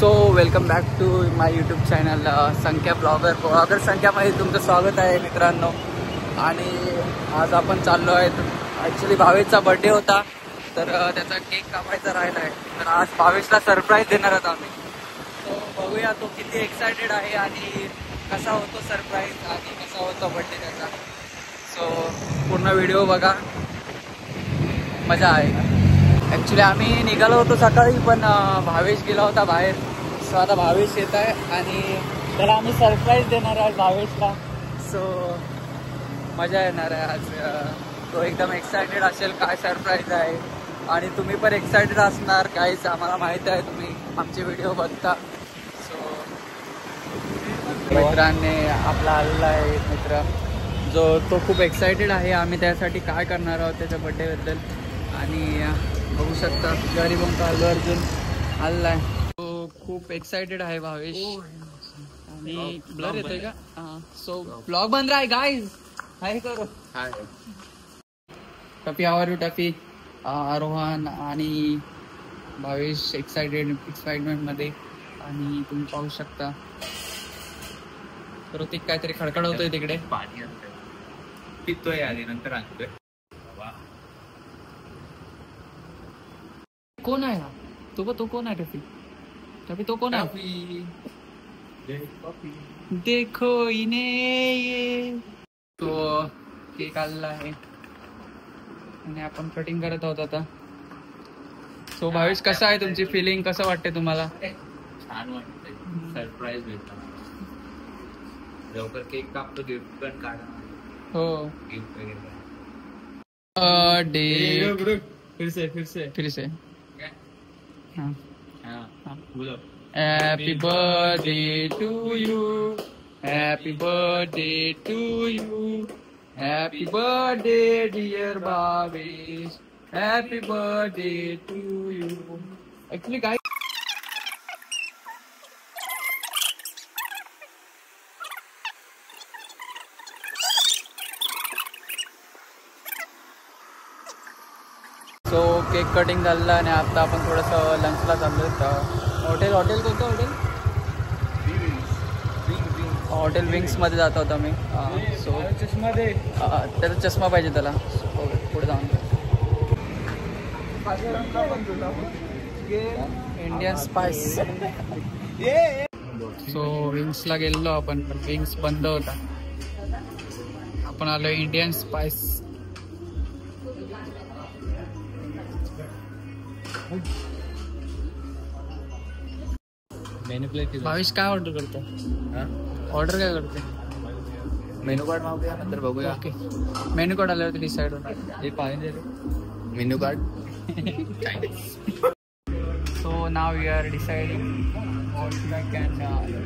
So welcome back to my YouTube channel Sankhya blogger संख्यामध्ये तुमचं स्वागत आहे मित्रांनो. आणि आज आपण चाललो आहे. ॲक्च्युली भावेशचा बर्थडे होता तर त्याचा केक कापायचा राहिला आहे. तर आज भावेशला सरप्राईज देणार आहोत आम्ही. सो बघूया तो किती एक्सायटेड आहे आणि कसा होतो सरप्राईज आणि कसा होतो बर्थडे त्याचा. सो पूर्ण व्हिडिओ बघा, मजा आहे. ॲक्च्युली आम्ही निघालो होतो सकाळी पण भावेश गेला होता बाहेर. सो आता भावेश येत आहे आणि त्याला आम्ही सरप्राईज देणार आहे भावेशला. सो मजा येणार आहे आज. तो एकदम एक्सायटेड असेल काय सरप्राईज आहे आणि तुम्ही पण एक्सायटेड असणार काहीच, आम्हाला माहीत आहे तुम्ही आमचे व्हिडिओ बघता. सो मित्रांनी आपला आलेला आहे मित्र जो तो खूप एक्सायटेड आहे. आम्ही त्यासाठी काय करणार आहोत त्याच्या बड्डेबद्दल आणि बघू शकता घरी पण अल्लू अर्जुन आलेला आहे. तो खूप एक्सायटेड आहे भावेश. आणि ब्लर येतोय का? हां. सो ब्लॉग बंद रहा है गाइस. हाय करो. Hi Tuffy, how are you Tuffy? Rohan आणि भावेश एक्साइटमेंट मध्ये आणि तुम्ही पाहू शकता ऋतिक काहीतरी खडखडवतोय तिकडे. पाणी पितोय आधी नंतर आणतोय. कोण आहे हा? तो कोण आहे टफी? टफी तो कोण आहे? देखो इने ये तो केक आलेला आहे आणि आपण कटिंग करत आहोत आता. सो भावेश कसा आहे तुमची फिलिंग, कसं वाटते तुम्हाला? छान वाटतंय. सरप्राईज भेटला. लवकर केक कापतो, गिफ्ट पण काढा. हो गिफ्ट वगैरे. फिर से हाँ हाँ बोलो. Happy birthday to you, happy birthday to you, happy birthday dear Bhavesh, happy birthday to you. Actually काय सो केक कटिंग झालं आणि आता आपण थोडंसं लंचला चाललो आहे. हॉटेल कोणतं हॉटेल विंग्समध्ये जात होतो मी. सो त्याचा चष्मा पाहिजे त्याला. पुढे जाऊन इंडियन स्पाइस. सो विंग्सला गेलेलो आपण पण विंग्स बंद होता. आपण आलो Indian spice. Menu plate Bhavesh काय ऑर्डर करतो? ऑर्डर काय करते? मेनू कार्ड मागूया नंतर बघूया. ओके मेनू कार्ड आल्यावरती डिसाईड होणार. हे पाहिजे menu card. So now we are deciding what I can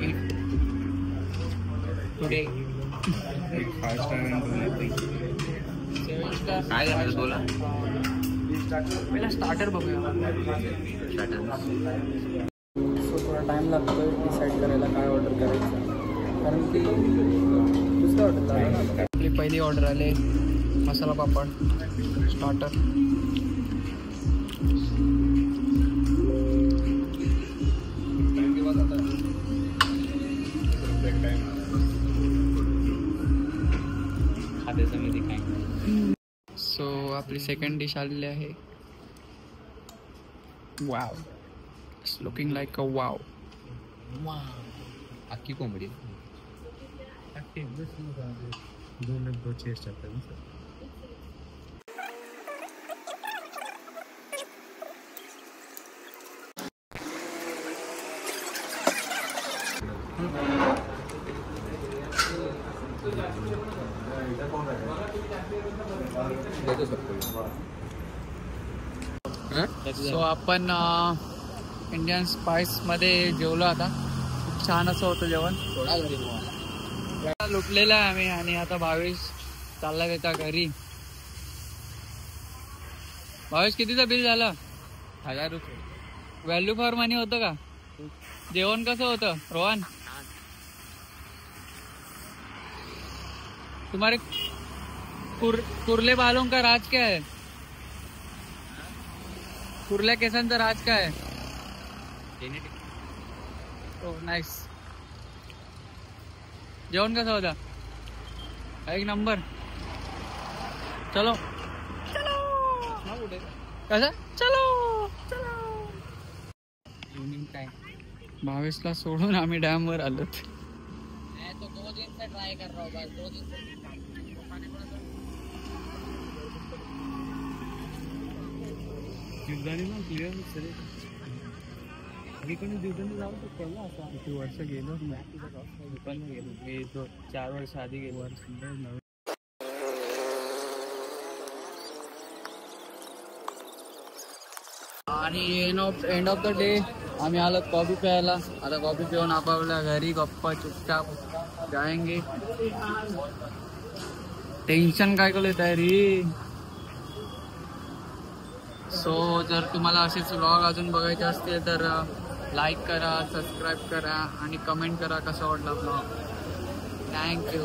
eat today. काय झालं बोला. पहिला स्टार्टर बघूया. सो थोडा टाइम लागतो डिसाईड करायला काय ऑर्डर करायचं, कारण की दुसरं ऑर्डर. आपली पहिली ऑर्डर आले मसाला पापड स्टार्टर. सो आपली सेकंड डिश आलेली आहे. वाव, इट्स लुकिंग लाईक अ वाव. अख्खी कोंबडी. सो आपण इंडियन स्पाइस मध्ये जेवलो आता. खूप छान असं होतं जेवण. लुटलेलं आहे आम्ही आणि आता भावेश चालला त्याच्या घरी. भावेश कितीचं बिल झालं? 1000 रुपये. व्हॅल्यू फॉर मनी होतं का? जेवण कसं होतं रोहन? तुम्हारे कुर्ले बालों का राज क्या है? कुर्ल्या केसांचा राज काय? हो नाईस. जेवण कसं होता? एक नंबर. चलो कसं चलो चलो. Evening time. भावेशला सोडून आम्ही डॅम वर आलो. तो 2 दिन से ट्राई कर रहा हूँ बस 2 दिन से. जीवदानी ना क्लिअर सर अलीकडे जीवदानी जाऊ शकतो ना. आता किती वर्ष गेलो दुकानला गेलो मी. 4 वर्ष आधी गेलो. आणि एंड ऑफ द डे आम्ही आलो कॉफी प्यायला. आता कॉफी पिऊन आपापल्या घरी गप्पा चुपचाप जाएंगे. टेन्शन काय केलं तयारी. सो जर तुम्हाला असेच व्लॉग अजून बघायचे असतील तर लाईक करा, सबस्क्राईब करा आणि कमेंट करा कसा वाटला व्लॉग. थँक्यू.